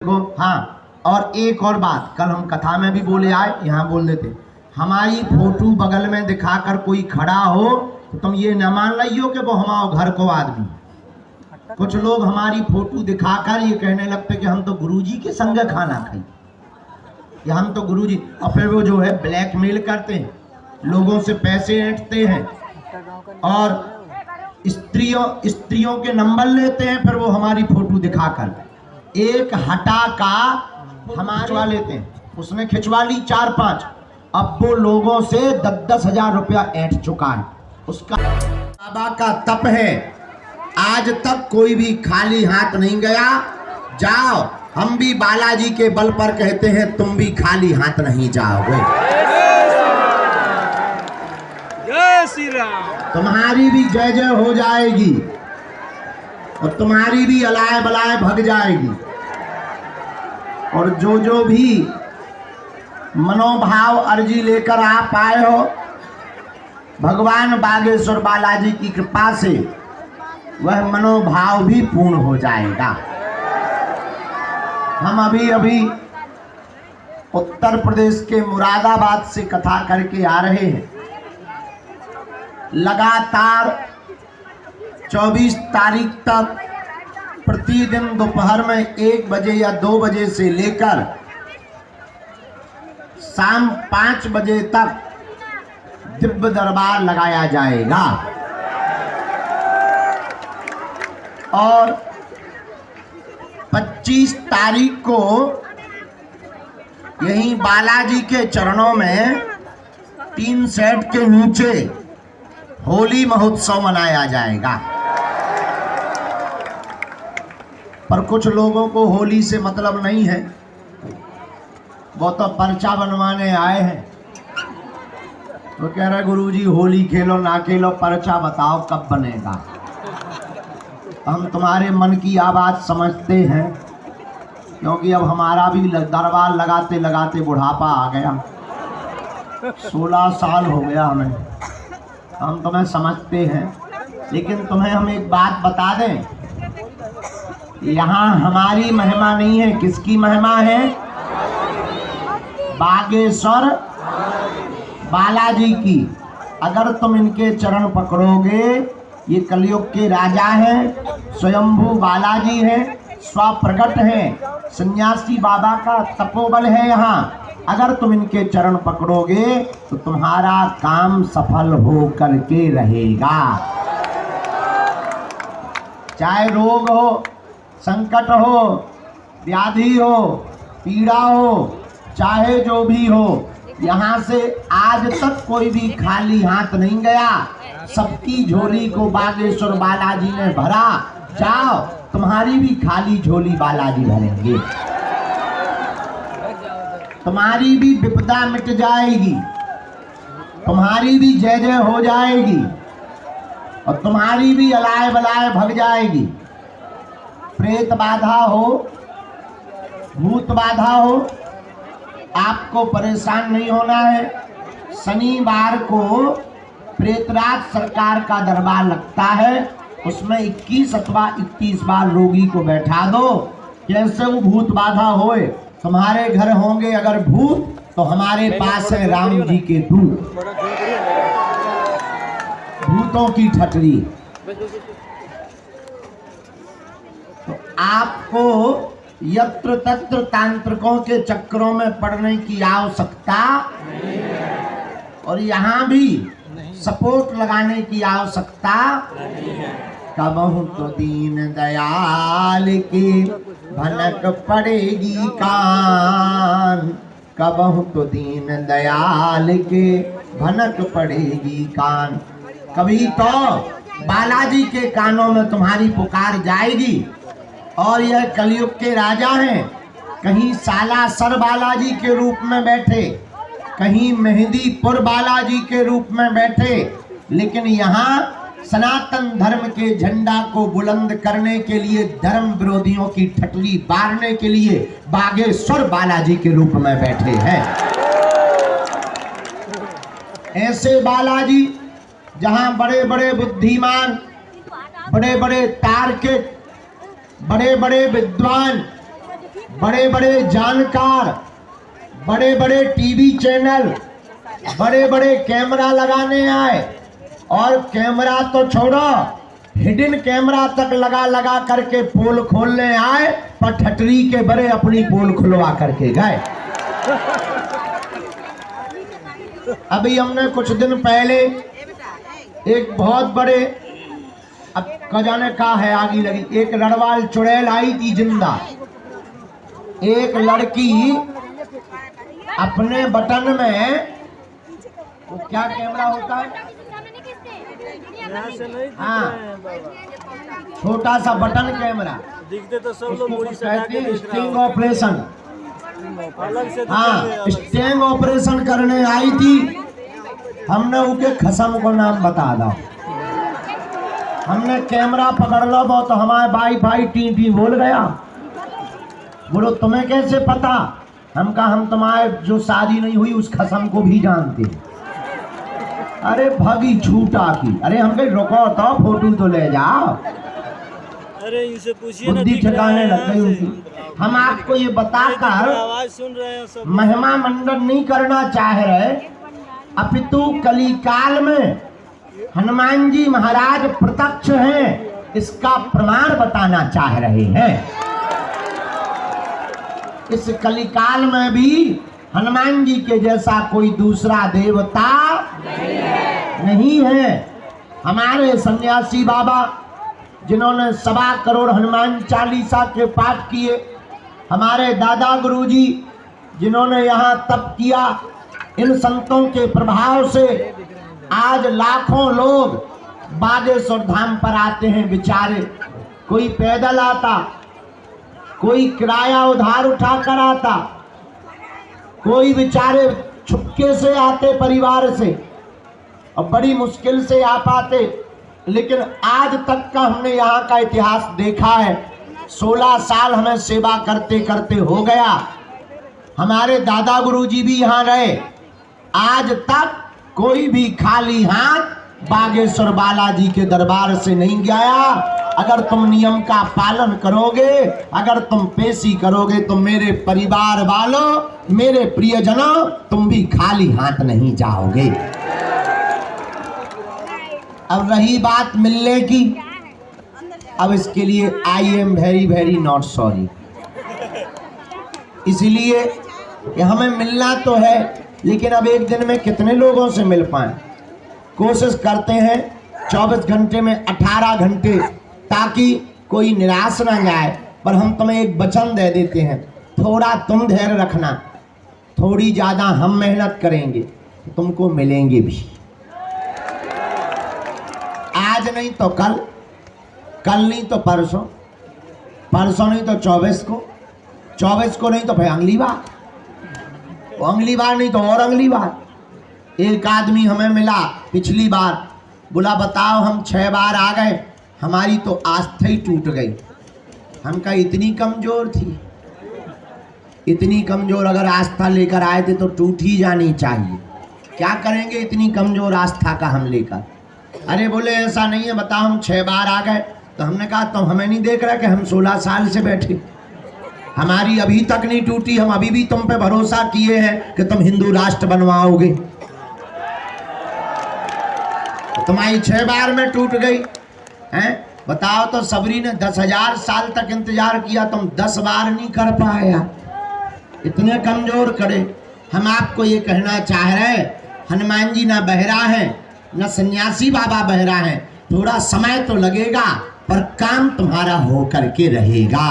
को। हाँ, और एक और बात, कल हम कथा में भी बोले आए, यहाँ बोल देते, हमारी फोटो बगल में दिखाकर कोई खड़ा हो तो तुम ये न मान लियो कि वो हमारे घर को आदमी। कुछ लोग हमारी फोटो दिखाकर ये कहने लगते कि हम तो गुरुजी के संग खाना खाई, या हम तो गुरुजी, और फिर वो जो है ब्लैकमेल करते हैं, लोगों से पैसे ऐंठते हैं और स्त्रियों के नंबर लेते हैं, फिर वो हमारी फोटो दिखाकर एक हटा का हमारे लेते हैं, उसने खिंचवा ली 4-5, अब वो लोगों से 10-10 हजार रुपया ऐंठ चुका है। उसका बाबा का तप है, आज तक कोई भी खाली हाथ नहीं गया। जाओ, हम भी बालाजी के बल पर कहते हैं, तुम भी खाली हाथ नहीं जाओगे। जय श्री राम। तुम्हारी भी जय जय हो जाएगी और तुम्हारी भी अलाय बलाय भग जाएगी। और जो भी मनोभाव अर्जी लेकर आप आए हो, भगवान बागेश्वर बालाजी की कृपा से वह मनोभाव भी पूर्ण हो जाएगा। हम अभी उत्तर प्रदेश के मुरादाबाद से कथा करके आ रहे हैं। लगातार 24 तारीख तक प्रतिदिन दोपहर में 1 बजे या 2 बजे से लेकर शाम 5 बजे तक दिव्य दरबार लगाया जाएगा। और 25 तारीख को यहीं बालाजी के चरणों में 3 सेट के नीचे होली महोत्सव मनाया जाएगा। पर कुछ लोगों को होली से मतलब नहीं है, वो तो पर्चा बनवाने आए हैं। तो कह रहे गुरुजी होली खेलो ना खेलो, पर्चा बताओ कब बनेगा। हम तुम्हारे मन की आवाज़ समझते हैं, क्योंकि अब हमारा भी दरबार लगाते लगाते बुढ़ापा आ गया। 16 साल हो गया हमें, हम तुम्हें समझते हैं। लेकिन तुम्हें हम एक बात बता दें, यहाँ हमारी महिमा नहीं है, किसकी महिमा है? बागेश्वर बालाजी की। अगर तुम इनके चरण पकड़ोगे, ये कलयुग के राजा हैं, स्वयंभू बालाजी हैं, स्वप्रकट हैं, सन्यासी बाबा का तपोबल है यहाँ। अगर तुम इनके चरण पकड़ोगे तो तुम्हारा काम सफल हो करके रहेगा। चाहे रोग हो, संकट हो, व्याधि हो, पीड़ा हो, चाहे जो भी हो, यहाँ से आज तक कोई भी खाली हाथ नहीं गया। सबकी झोली को बागेश्वर बालाजी ने भरा। जाओ, तुम्हारी भी खाली झोली बालाजी भरेंगे। तुम्हारी भी विपदा मिट जाएगी, तुम्हारी भी जय जय हो जाएगी और तुम्हारी भी अलाय बलाय भग जाएगी। प्रेत बाधा हो, भूत बाधा हो, आपको परेशान नहीं होना है। शनिवार को प्रेतराज सरकार का दरबार लगता है, उसमें 21 अथवा 31 बार रोगी को बैठा दो। जैसे वो भूत बाधा होए, तुम्हारे घर होंगे अगर भूत, तो हमारे पास है राम जी के दूत, भूतों की ठटरी। तो आपको यत्र तत्र तांत्रिकों के चक्रों में पड़ने की आवश्यकता नहीं है, और यहाँ भी सपोर्ट लगाने की आवश्यकता नहीं है। कबहू तो दीन दयाल की भनक पड़ेगी कान, कबहू तो दीन दयाल के भनक पड़ेगी कान। कभी तो बालाजी के कानों में तुम्हारी पुकार जाएगी। और यह कलयुग के राजा हैं, कहीं सालासर बालाजी के रूप में बैठे, कहीं मेहंदीपुर बालाजी के रूप में बैठे, लेकिन यहाँ सनातन धर्म के झंडा को बुलंद करने के लिए, धर्म विरोधियों की ठटली बारने के लिए बागेश्वर बालाजी के रूप में बैठे हैं। ऐसे बालाजी जहां बड़े बड़े बुद्धिमान, बड़े बड़े तार्किक, बड़े बड़े विद्वान, बड़े बड़े जानकार, बड़े बड़े टीवी चैनल, बड़े बड़े कैमरा लगाने आए, और कैमरा तो छोड़ो, हिडन कैमरा तक लगा लगा करके पोल खोलने आए, पर ठटरी के बड़े अपनी पोल खुलवा करके गए। अभी हमने कुछ दिन पहले एक बहुत बड़े, अब का जाने का है आगी लगी, एक लड़वाल चुड़ैल आई थी जिंदा। एक लड़की अपने बटन में, वो क्या कैमरा होता है, हाँ, छोटा सा बटन कैमरा, दिखते तो सब लोग मुड़ी से कहते हैं स्टिंग ऑपरेशन। हाँ, स्टिंग ऑपरेशन करने आई थी। हमने उनके खसम को नाम बता दो, हमने कैमरा पकड़ लो, वो तो हमारे वाईफाई टी बोल गया। बोलो तुम्हें कैसे पता? हम कहा हम तुम्हारे जो शादी नहीं हुई उस खसम को भी जानते। अरे भगी छूटा की, अरे हम कहीं रुको तो फोटो तो ले जाओ। अरे इनसे पूछिए ना, बुद्धि ठिकाने लग गई उनकी। हम आपको ये बताकर आवाज सुन रहे हैं सब। महिमा मंडन नहीं करना चाह रहे, अपितु कलिकाल में हनुमान जी महाराज प्रत्यक्ष हैं, इसका प्रमाण बताना चाह रहे हैं। इस कलिकाल में भी हनुमान जी के जैसा कोई दूसरा देवता नहीं है। हमारे सन्यासी बाबा जिन्होंने 1.25 करोड़ हनुमान चालीसा के पाठ किए, हमारे दादा गुरुजी जिन्होंने यहाँ तप किया, इन संतों के प्रभाव से आज लाखों लोग बागेश्वर धाम पर आते हैं। बेचारे कोई पैदल आता, कोई किराया उधार उठा कर आता, कोई बेचारे छुपके से आते परिवार से और बड़ी मुश्किल से आ पाते। लेकिन आज तक का हमने यहाँ का इतिहास देखा है। 16 साल हमें सेवा करते करते हो गया। हमारे दादा गुरुजी भी यहाँ रहे। आज तक कोई भी खाली हाथ बागेश्वर बालाजी के दरबार से नहीं गया। अगर तुम नियम का पालन करोगे, अगर तुम पेशी करोगे, तो मेरे परिवार वालों, मेरे प्रियजनों, तुम भी खाली हाथ नहीं जाओगे। अब रही बात मिलने की, अब इसके लिए I am very very not sorry. इसलिए कि हमें मिलना तो है, लेकिन अब एक दिन में कितने लोगों से मिल पाए। कोशिश करते हैं 24 घंटे में 18 घंटे, ताकि कोई निराश ना जाए। पर हम तुम्हें एक वचन दे देते हैं, थोड़ा तुम धैर्य रखना, थोड़ी ज़्यादा हम मेहनत करेंगे तो तुमको मिलेंगे भी। आज नहीं तो कल, कल नहीं तो परसों, परसों नहीं तो 24 को, 24 को नहीं तो फिर अगली बार, अगली बार नहीं तो और अगली बार। एक आदमी हमें मिला पिछली बार, बोला बताओ हम 6 बार आ गए, हमारी तो आस्था ही टूट गई। हम कहा इतनी कमज़ोर थी, इतनी कमज़ोर अगर आस्था लेकर आए थे तो टूट ही जानी चाहिए। क्या करेंगे इतनी कमज़ोर आस्था का हम लेकर? अरे बोले ऐसा नहीं है, बताओ हम 6 बार आ गए। तो हमने कहा तो हमें नहीं देख रहा कि हम 16 साल से बैठे, हमारी अभी तक नहीं टूटी, हम अभी भी तुम पे भरोसा किए हैं कि तुम हिंदू राष्ट्र बनवाओगे। तुम्हारी 6 बार में टूट गई हैं? बताओ तो सबरी ने 10,000 साल तक इंतजार किया, तुम 10 बार नहीं कर पाया, इतने कमजोर करे। हम आपको ये कहना चाह रहे हैं, हनुमान जी ना बहरा है, न सन्यासी बाबा बहरा है। थोड़ा समय तो लगेगा, पर काम तुम्हारा हो करके रहेगा।